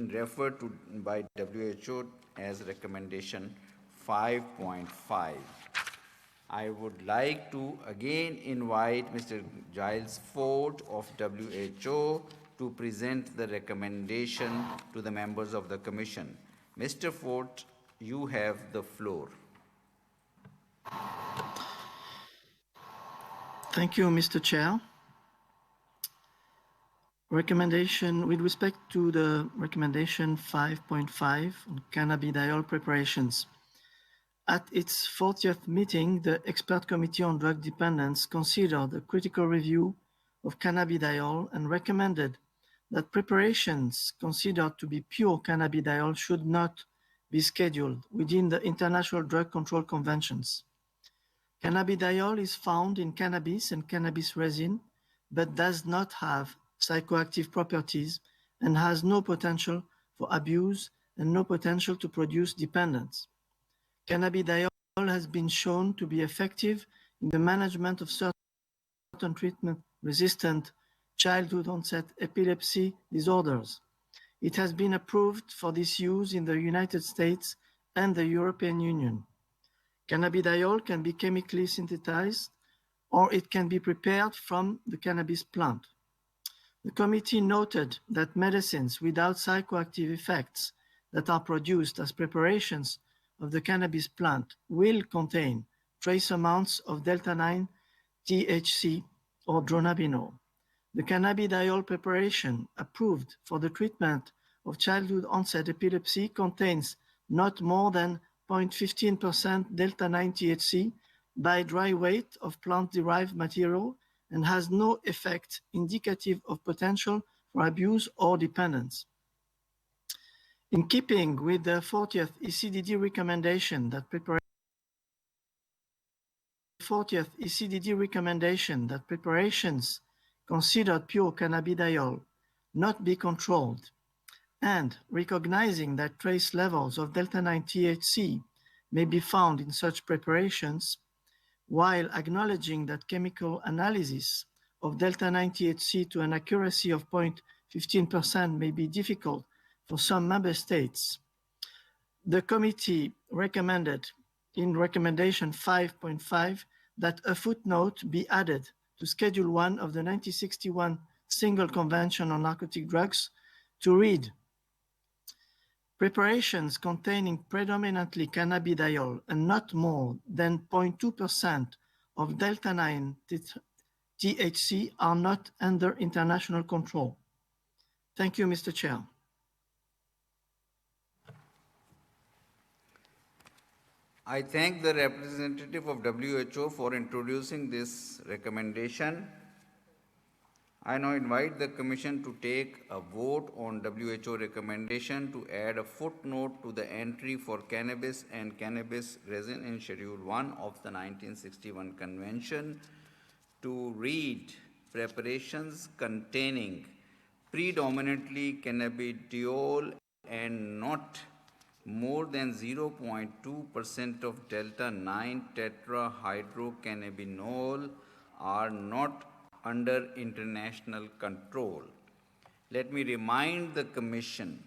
been referred to by WHO as recommendation 5.5. I would like to again invite Mr. Giles Ford of WHO to present the recommendation to the members of the Commission. Mr. Ford, you have the floor. Thank you, Mr. Chair. Recommendation with respect to the recommendation 5.5 on cannabidiol preparations. At its 40th meeting, the Expert Committee on Drug Dependence considered a critical review of cannabidiol and recommended that preparations considered to be pure cannabidiol should not be scheduled within the International Drug Control Conventions. Cannabidiol is found in cannabis and cannabis resin, but does not have psychoactive properties and has no potential for abuse and no potential to produce dependence. Cannabidiol has been shown to be effective in the management of certain treatment-resistant childhood-onset epilepsy disorders. It has been approved for this use in the United States and the European Union. Cannabidiol can be chemically synthesized or it can be prepared from the cannabis plant. The committee noted that medicines without psychoactive effects that are produced as preparations of the cannabis plant will contain trace amounts of delta-9 THC or dronabinol. The cannabidiol preparation approved for the treatment of childhood onset epilepsy contains not more than 0.15% delta-9 THC by dry weight of plant-derived material and has no effect indicative of potential for abuse or dependence. In keeping with the 40th ECDD recommendation that preparations considered pure cannabidiol not be controlled, and recognizing that trace levels of delta-9 THC may be found in such preparations, while acknowledging that chemical analysis of delta-9 THC to an accuracy of 0.15% may be difficult for some member states, the committee recommended in recommendation 5.5 that a footnote be added to Schedule 1 of the 1961 Single Convention on Narcotic Drugs to read: preparations containing predominantly cannabidiol and not more than 0.2% of delta-9 THC are not under international control. Thank you, Mr. Chair. I thank the representative of WHO for introducing this recommendation. I now invite the Commission to take a vote on WHO recommendation to add a footnote to the entry for cannabis and cannabis resin in Schedule 1 of the 1961 Convention to read: preparations containing predominantly cannabidiol and not more than 0.2% of delta-9 tetrahydrocannabinol are not under international control. Let me remind the Commission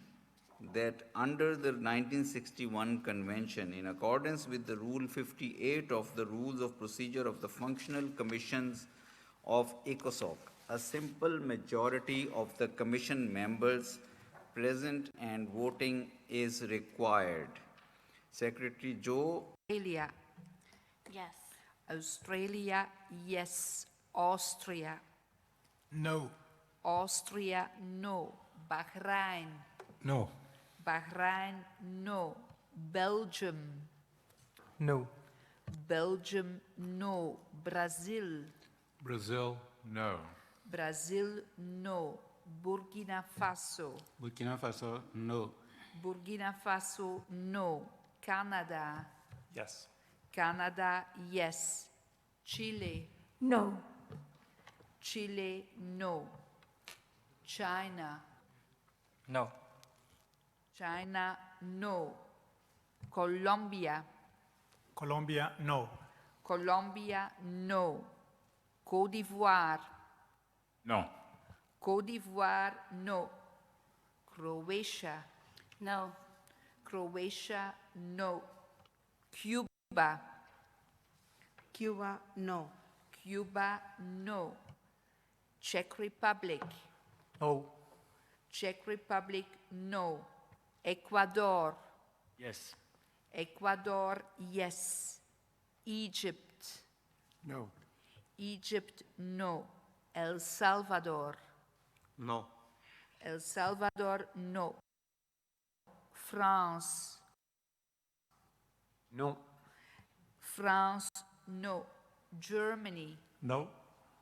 that under the 1961 Convention, in accordance with the Rule 58 of the Rules of Procedure of the Functional Commissions of ECOSOC, a simple majority of the Commission members present and voting is required. Secretary Joe? Australia. Yes. Australia, yes. Austria. No. Austria, no. Bahrain. No. Bahrain, no. Belgium. No. Belgium, no. Brazil. Brazil, no. Brazil, no. Burkina Faso. Burkina Faso, no. Burkina Faso, no. Canada. Yes. Canada, yes. Chile. No. Chile, no. China. No. China, no. Colombia. Colombia, no. Colombia, no. Côte d'Ivoire. No. Côte d'Ivoire, no. Croatia, No. Croatia, no. Cuba, Cuba, no. Cuba, no. Czech Republic, No. Czech Republic, no. Ecuador, Yes. Ecuador, yes. Egypt, No. Egypt, no. El Salvador, No. El Salvador, no. France, No. France, no. Germany, No.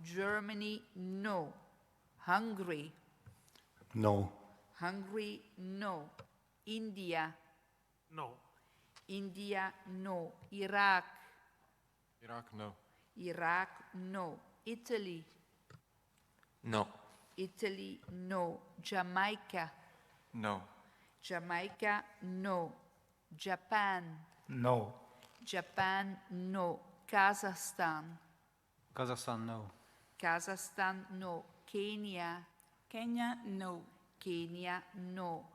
Germany, no. Hungary, No. Hungary, no. India, No. India, no. Iraq, Iraq, no. Iraq, no. Italy, No. Italy, no. Jamaica, No. Jamaica, no. Japan, No. Japan, no. Kazakhstan, Kazakhstan, no. Kazakhstan, no. Kenya, Kenya, no. Kenya, no.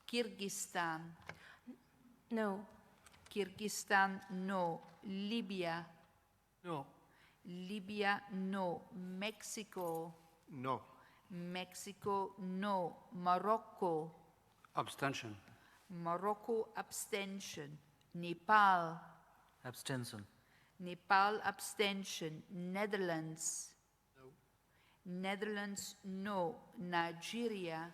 Kyrgyzstan, No. Kyrgyzstan, no. Libya, No. Libya, no. Mexico, No. Mexico, no. Morocco, Abstention. Morocco, abstention. Nepal, Abstention. Nepal, abstention. Netherlands, Netherlands, no. Nigeria,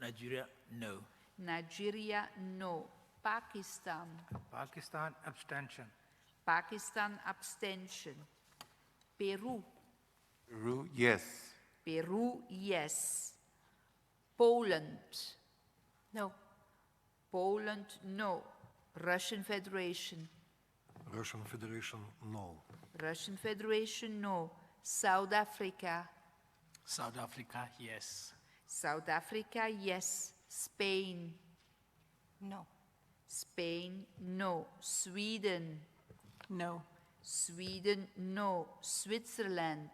Nigeria, no. Nigeria, no. Pakistan, Pakistan, abstention. Pakistan, abstention. Peru, Peru, yes. Peru, yes. Poland, No. Poland, no. Russian Federation, Russian Federation, no. Russian Federation, no. South Africa, South Africa, yes. South Africa, yes. Spain, No. Spain, no. Sweden, No. Sweden, no. Switzerland,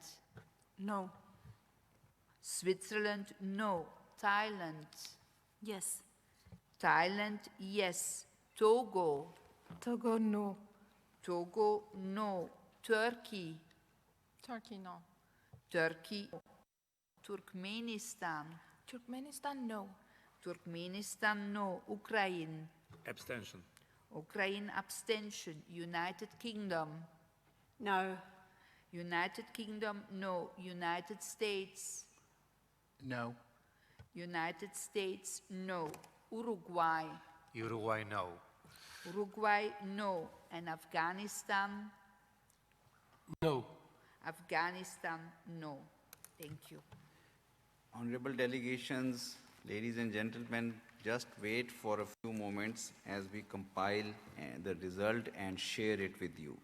No. Switzerland, no. Thailand, Yes. Thailand, yes. Togo, Togo, no. Togo, no. Turkey, Turkey, no. Turkey, Turkmenistan, Turkmenistan, no. Turkmenistan, no. Ukraine, Abstention. Ukraine, abstention. United Kingdom, No. United Kingdom, no. United States, No. United States, no. Uruguay, Uruguay, no. Uruguay, no. And Afghanistan, No. Afghanistan, no. Thank you. Honorable delegations, ladies and gentlemen, just wait for a few moments as we compile the result and share it with you.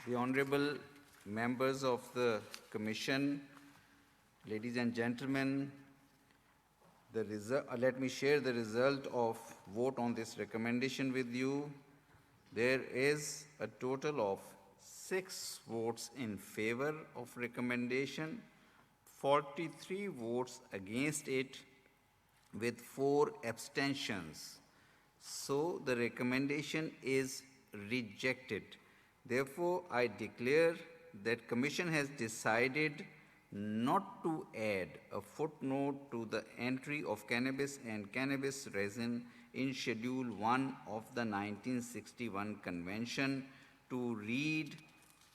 The honorable members of the commission, ladies and gentlemen, let me share the result of vote on this recommendation with you. There is a total of 6 votes in favor of recommendation, 43 votes against it, with 4 abstentions. So the recommendation is rejected. Therefore, I declare that Commission has decided not to add a footnote to the entry of cannabis and cannabis resin in Schedule 1 of the 1961 Convention to read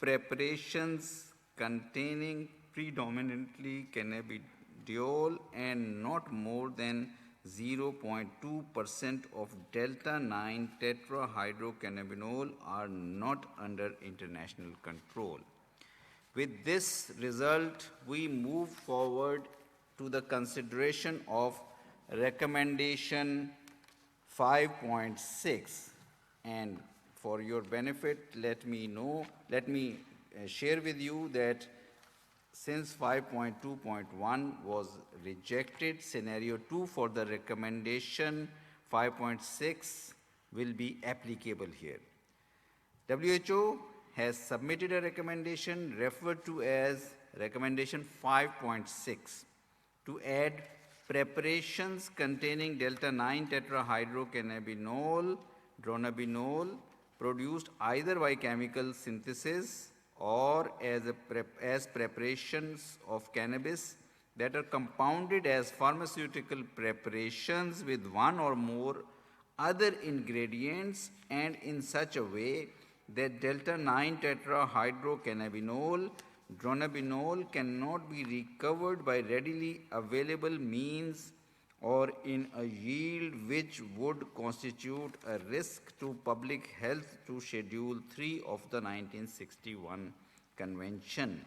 preparations containing predominantly cannabidiol and not more than 0.2% of delta 9 tetrahydrocannabinol are not under international control. With this result, we move forward to the consideration of recommendation 5.6. And for your benefit, let me share with you that since 5.2.1 was rejected, scenario 2 for the recommendation 5.6 will be applicable here. WHO has submitted a recommendation referred to as recommendation 5.6 to add preparations containing delta 9 tetrahydrocannabinol, dronabinol, produced either by chemical synthesis or as preparations of cannabis that are compounded as pharmaceutical preparations with one or more other ingredients and in such a way that delta 9 tetrahydrocannabinol, dronabinol cannot be recovered by readily available means or in a yield which would constitute a risk to public health to Schedule 3 of the 1961 Convention.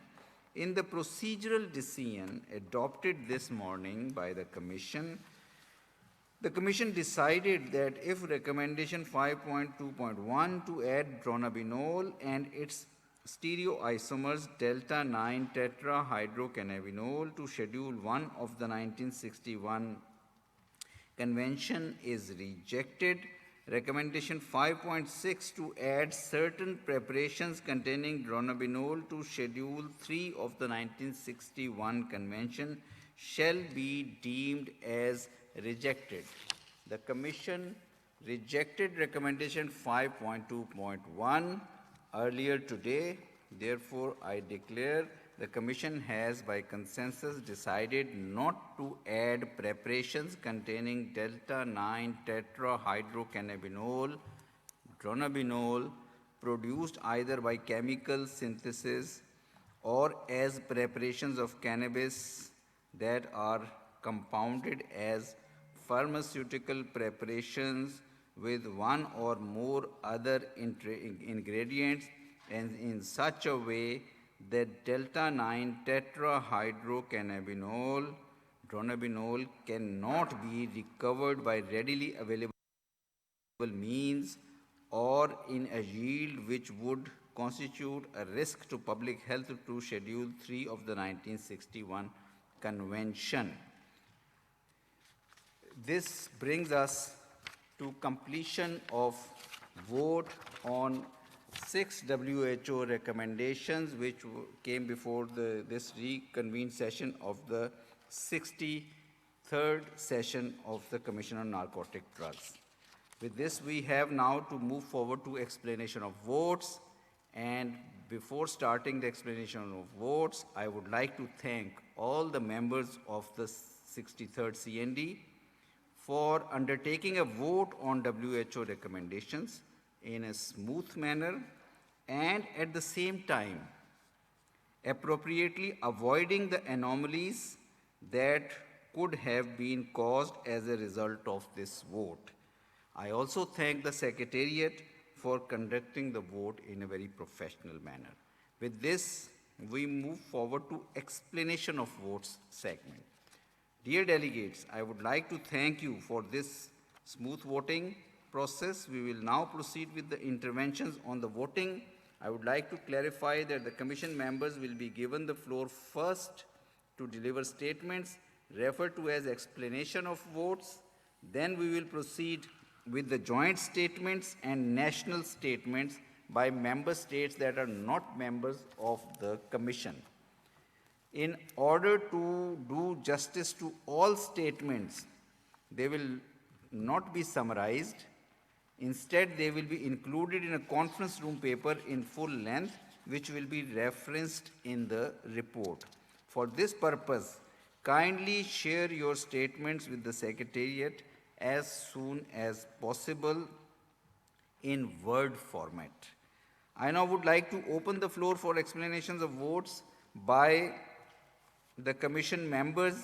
In the procedural decision adopted this morning by the Commission, the Commission decided that if recommendation 5.2.1 to add dronabinol and its stereoisomers delta 9 tetrahydrocannabinol to Schedule 1 of the 1961 Convention is rejected, recommendation 5.6 to add certain preparations containing dronabinol to Schedule 3 of the 1961 Convention shall be deemed as rejected. The Commission rejected recommendation 5.2.1 earlier today. Therefore, I declare the Commission has by consensus decided not to add preparations containing delta 9 tetrahydrocannabinol, dronabinol, produced either by chemical synthesis or as preparations of cannabis that are compounded as pharmaceutical preparations with one or more other ingredients and in such a way that delta 9 tetrahydrocannabinol, dronabinol cannot be recovered by readily available means or in a yield which would constitute a risk to public health to Schedule 3 of the 1961 Convention. This brings us to completion of vote on 6 WHO recommendations which came before this reconvened session of the 63rd session of the Commission on Narcotic Drugs. With this, we have now to move forward to explanation of votes. And before starting the explanation of votes, I would like to thank all the members of the 63rd CND for undertaking a vote on WHO recommendations in a smooth manner and at the same time appropriately avoiding the anomalies that could have been caused as a result of this vote. I also thank the Secretariat for conducting the vote in a very professional manner. With this, we move forward to explanation of votes segment. Dear delegates, I would like to thank you for this smooth voting process. We will now proceed with the interventions on the voting. I would like to clarify that the Commission members will be given the floor first to deliver statements referred to as explanation of votes. Then we will proceed with the joint statements and national statements by member states that are not members of the Commission. In order to do justice to all statements, They will not be summarized. Instead, they will be included in a conference room paper in full length, which will be referenced in the report. For this purpose, kindly share your statements with the Secretariat as soon as possible in Word format. I now would like to open the floor for explanations of votes by the Commission members.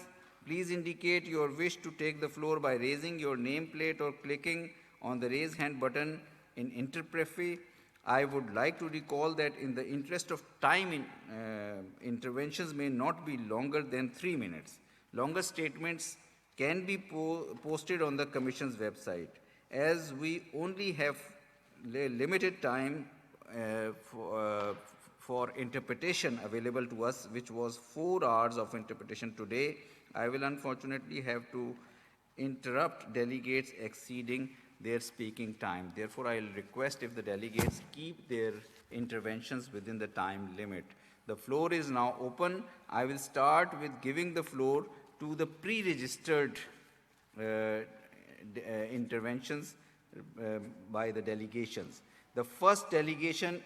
Please indicate your wish to take the floor by raising your nameplate or clicking on the raise hand button in interpretive. I would like to recall that in the interest of time, interventions may not be longer than 3 minutes. Longer statements can be posted on the Commission's website. As we only have limited time for interpretation available to us, which was 4 hours of interpretation today, I will unfortunately have to interrupt delegates exceeding their speaking time. Therefore, I will request if the delegates keep their interventions within the time limit. The floor is now open. I will start with giving the floor to the pre-registered interventions by the delegations. The first delegation